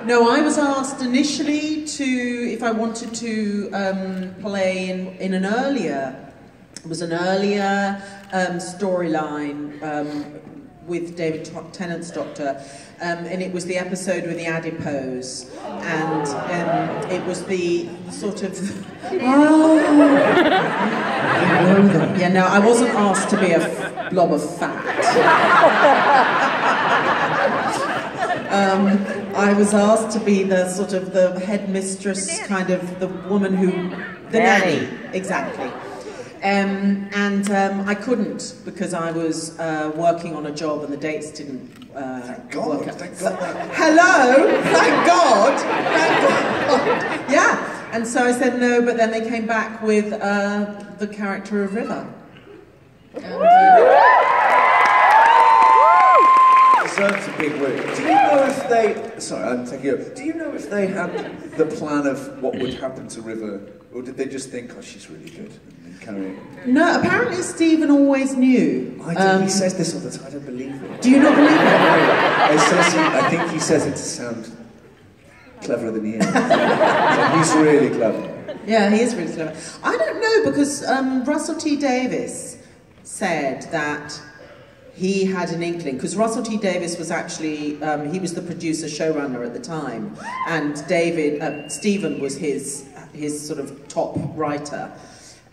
No, I was asked initially if I wanted to play in an earlier, it was an earlier storyline with David Tennant's Doctor, and it was the episode with the adipose, and it was the sort of... Yeah, no, I wasn't asked to be a blob of fat. I was asked to be the sort of the headmistress, kind of the woman who... The nanny, exactly. I couldn't because I was working on a job and the dates didn't thank God, work out. thank God. Hello, thank God, thank God. Yeah, and so I said no, but then they came back with the character of River. Deserves a big win. Do you know if they... Sorry, I'm taking over. Do you know if they had the plan of what would happen to River, or did they just think, oh, she's really good, and carry it? No, apparently Stephen always knew. I do. He says this all the time. I don't believe it. Do you not believe it? I think he says it to sound cleverer than he is. So he's really clever. Yeah, he is really clever. I don't know, because Russell T Davies said that he had an inkling, because Russell T Davies was actually, he was the producer, showrunner at the time, and Stephen was his sort of top writer.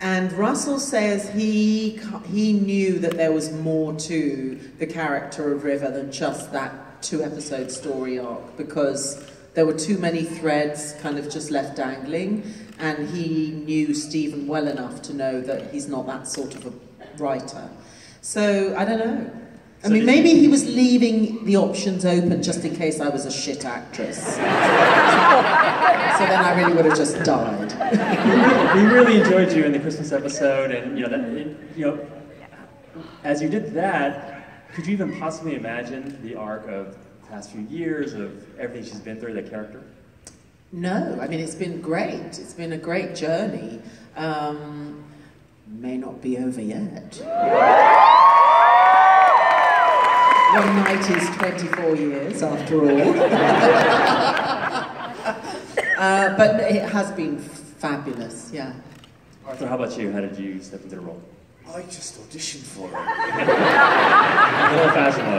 And Russell says he knew that there was more to the character of River than just that 2-episode story arc, because there were too many threads kind of just left dangling, and he knew Stephen well enough to know that he's not that sort of a writer. So, I don't know. I mean, maybe he was leaving the options open just in case I was a shit actress. So then I really would have just died. We really enjoyed you in the Christmas episode, and as you did that, could you even possibly imagine the arc of the past few years of everything she's been through, that character? No, I mean, it's been great. It's been a great journey. May not be over yet. One night is 24 years, after all. But it has been fabulous, yeah. Arthur, how about you? How did you step into the role? I just auditioned for it. In an old-fashioned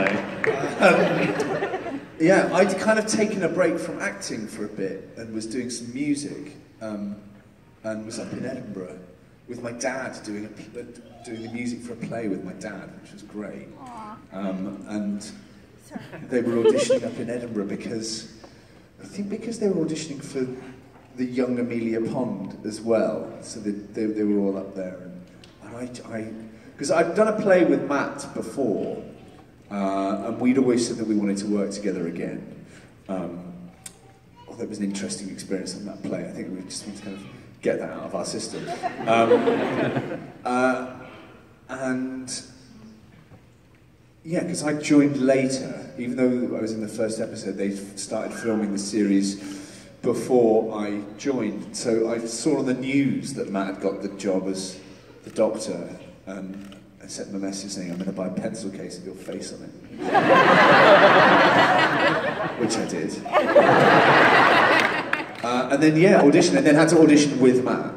way. Yeah, I'd kind of taken a break from acting for a bit and was doing some music, and was up in Edinburgh with my dad doing the music for a play with my dad, which was great. And they were auditioning up in Edinburgh because they were auditioning for the young Amelia Pond as well. So they were all up there, and because I'd done a play with Matt before, and we'd always said that we wanted to work together again. Although it was an interesting experience on that play, I think we just wanted to kind of get that out of our system. And yeah, because I joined later, even though I was in the first episode, they started filming the series before I joined. So I saw on the news that Matt had got the job as the Doctor, and I sent him a message saying, I'm going to buy a pencil case with your face on it. Which I did. And then, yeah, audition, and then had to audition with Matt,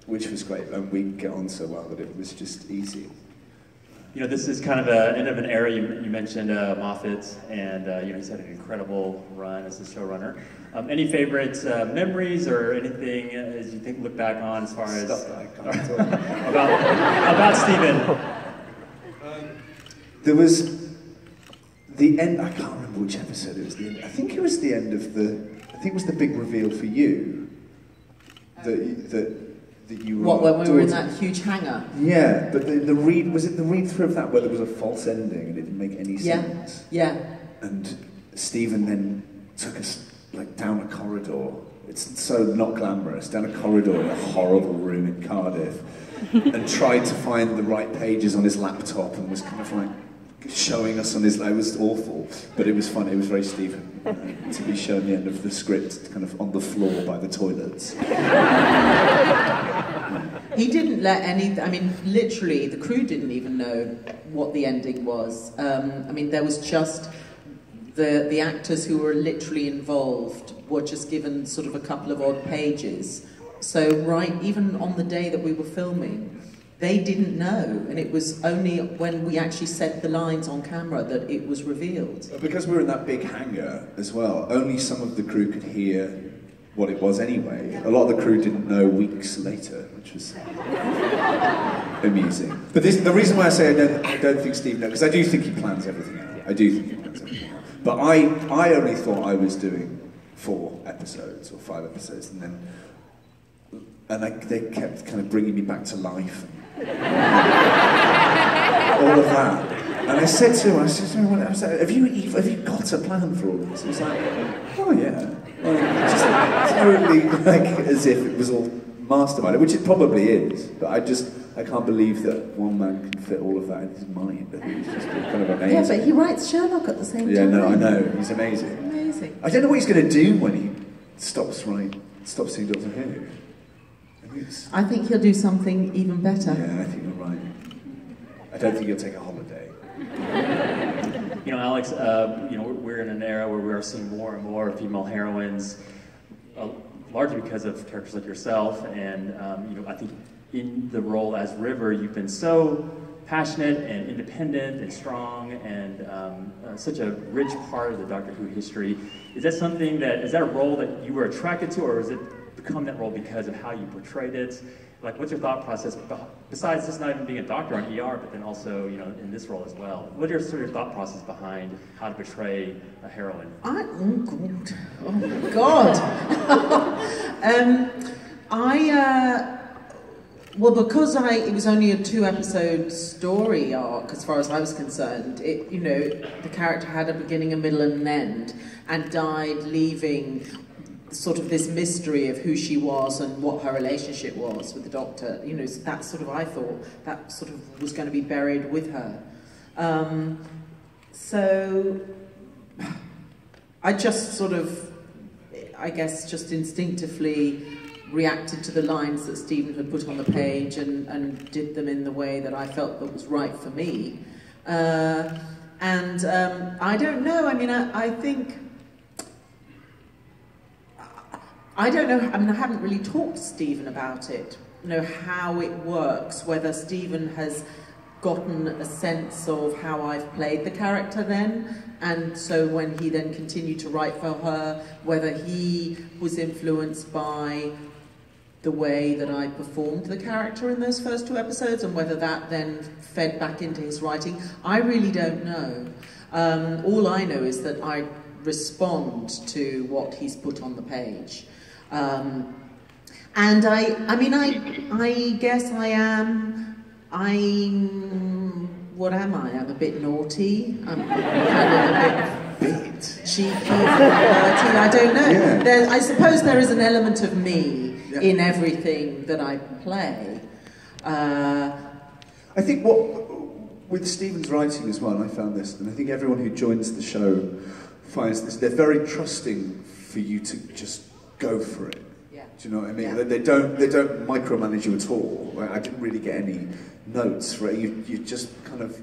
which was great. And we get on so well that it was just easy. You know, this is kind of the end of an era. You mentioned Moffat, and he's had an incredible run as a showrunner. Any favorite memories or anything as you look back on as far as stuff that I can't talk about Stephen? There was the end. I can't remember which episode it was. I think it was the end of the. I think it was the big reveal for you. That you were. What, when we were in that huge hangar? Yeah, but the was it the read through of that where there was a false ending and it didn't make any sense? Yeah. And Stephen then took us down a corridor. It's so not glamorous, down a corridor in a horrible room in Cardiff, and tried to find the right pages on his laptop and was kind of showing us on his. It was awful, but it was fun. It was very Stephen to be shown the end of the script kind of on the floor by the toilets. He didn't let literally, the crew didn't even know what the ending was. There was just the actors who were literally involved were just given sort of a couple of odd pages. So even on the day that we were filming, they didn't know, and it was only when we actually said the lines on camera that it was revealed. Because we were in that big hangar as well, only some of the crew could hear what it was anyway. A lot of the crew didn't know weeks later, which was amusing. But the reason why I say I don't think Steve knows, because I do think he plans everything out. I do think he plans everything out. But I only thought I was doing 4 episodes or 5 episodes, and they kept kind of bringing me back to life. And all of that. And I said to him, I said, have you got a plan for all this? He was like, oh yeah. Just totally like as if it was all masterminded, which it probably is. But I can't believe that one man can fit all of that in his mind. That he's just kind of amazing. Yeah, but he writes Sherlock at the same time. Yeah, no, I know. He's amazing. Amazing. I don't know what he's going to do when he stops seeing Doctor Who. I think he'll do something even better. Yeah, I think you're right. I don't think he'll take a holiday. You know, Alex, we're in an era where we are seeing more and more female heroines, largely because of characters like yourself, and I think in the role as River, you've been so passionate and independent and strong, and such a rich part of the Doctor Who history. Is that a role that you were attracted to, or is it become that role because of how you portrayed it? Like, what's your thought process, besides just not even being a doctor on ER, but then also, in this role as well? What are sort of your thought process behind how to portray a heroine? Oh my God. Well, because it was only a 2-episode story arc, as far as I was concerned. The character had a beginning, a middle, and an end, and died leaving sort of this mystery of who she was and what her relationship was with the Doctor. That sort of, I thought, that sort of was going to be buried with her. So I just sort of, I guess, just instinctively reacted to the lines that Stephen had put on the page and did them in the way that I felt that was right for me. I don't know, I don't know, I haven't really talked to Stephen about it, how it works, whether Stephen has gotten a sense of how I've played the character then, and so when he then continued to write for her, whether he was influenced by the way that I performed the character in those first 2 episodes, and whether that then fed back into his writing. I really don't know. All I know is that I respond to what he's put on the page. And I guess what am I? I'm a bit naughty. I'm kind of a bit cheeky, flirty, I don't know. Yeah. I suppose there is an element of me in everything that I play. I think with Stephen's writing as well, and I found this, and I think everyone who joins the show finds this, they're very trusting for you to just go for it. Yeah. Do you know what I mean? Yeah. They don't micromanage you at all. I didn't really get any notes for it. You just kind of,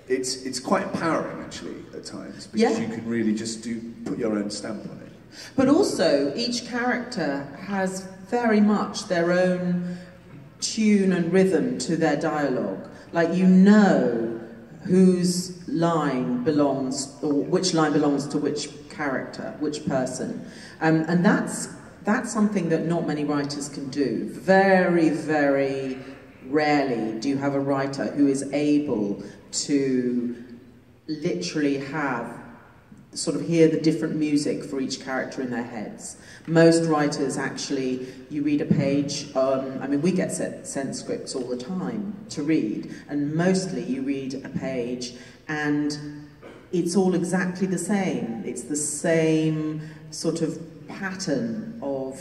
it's quite empowering actually at times, because you can really just put your own stamp on it. But also each character has very much their own tune and rhythm to their dialogue. Like, whose line belongs, or which line belongs to which character, which person. And that's something that not many writers can do. Very, very rarely do you have a writer who is able to literally hear the different music for each character in their heads. Most writers actually, you read a page, we get sent scripts all the time to read, and mostly you read a page and it's all exactly the same. It's the same sort of pattern of...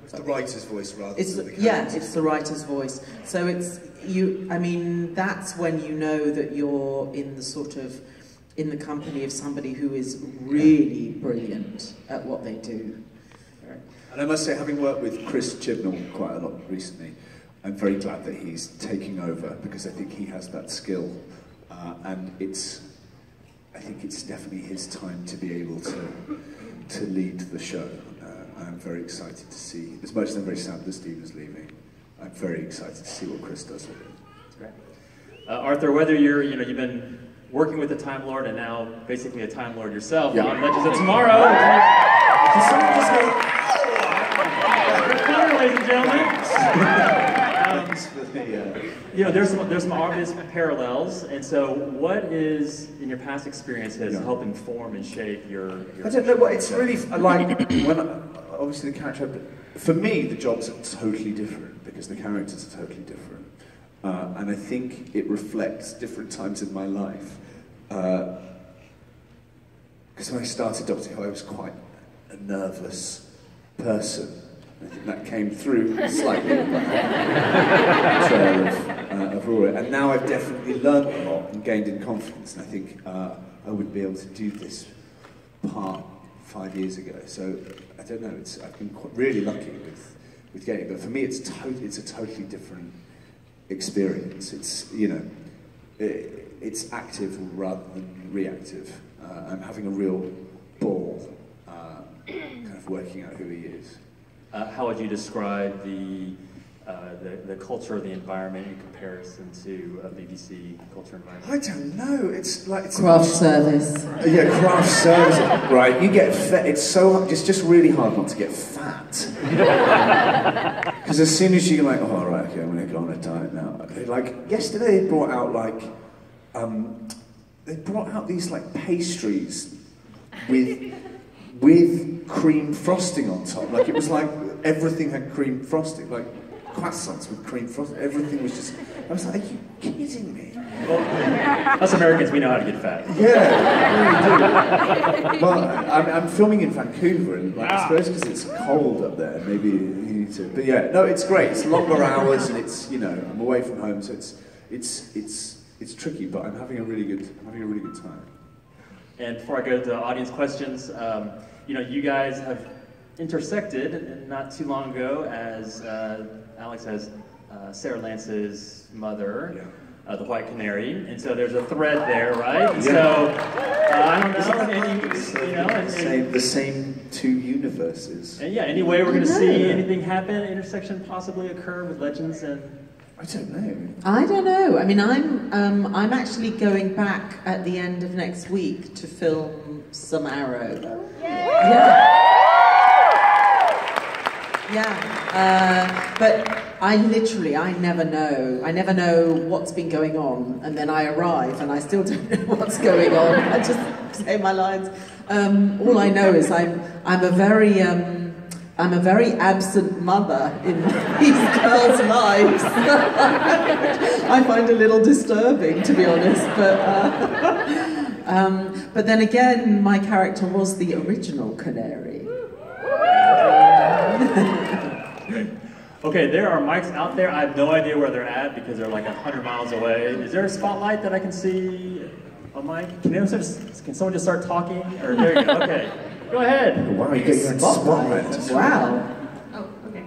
it's the writer's voice rather than the character. Yeah, it's the writer's voice. So that's when you know that you're in the company of somebody who is really brilliant at what they do. And I must say, having worked with Chris Chibnall quite a lot recently, I'm very glad that he's taking over, because I think he has that skill, and I think it's definitely his time to be able to lead the show. I'm very excited to see, as much as I'm very sad that Steve is leaving, I'm very excited to see what Chris does with it. That's great. Arthur, whether you've been working with the Time Lord and now basically a Time Lord yourself on Legends of Tomorrow. Can someone just go, Come, ladies and gentlemen. There's some obvious parallels, and so what is, in your past experience, has helped inform and shape your I don't know what it's really like. Obviously the character, but for me the jobs are totally different because the characters are totally different, and I think it reflects different times in my life. Because when I started Doctor Who, I was quite a nervous person. I think that came through slightly in the trail of Rory. And now I've definitely learned a lot and gained in confidence. And I think I wouldn't be able to do this part 5 years ago. So I don't know. I've been really lucky with getting it. But for me, it's a totally different experience. It's it's active rather than reactive. I'm having a real ball, kind of working out who he is. How would you describe the culture of the environment in comparison to a BBC culture environment? I don't know. It's Craft service. Yeah, craft service. Right, you get fat. It's just really hard not to get fat. Because as soon as you're like, oh right, okay, I'm going to go on a diet now. Like yesterday, they brought out these like pastries with cream frosting on top. Like it was like everything had cream frosting, like croissants with cream frosting. Everything was just. I was like, are you kidding me? Well, us Americans, we know how to get fat. Yeah, we do. Well, I'm filming in Vancouver, and like, I suppose because it's cold up there, maybe you need to. But yeah, no, it's great. It's longer hours, and it's I'm away from home, so it's tricky, but I'm having a really good time. And before I go to audience questions, you guys have intersected not too long ago as Alex as Sarah Lance's mother, the White Canary, and so there's a thread there, right? And so I don't know, the same two universes. And yeah, any way we're going to see anything happen, intersection possibly occur with Legends and. I don't know. I don't know. I mean, I'm actually going back at the end of next week to film some Arrow. Yeah. But I never know. I never know what's been going on, and then I arrive and I still don't know what's going on. I just say my lines. All I know is I'm a very absent mother in these girls' lives. I find a little disturbing, to be honest. But then again, my character was the original Canary. Okay, there are mics out there. I have no idea where they're at because they're like 100 miles away. Is there a spotlight that I can see a mic? Can someone just start talking? Or there you go. Okay. Go ahead. Wow, you get your spotlight. Wow. Oh, okay.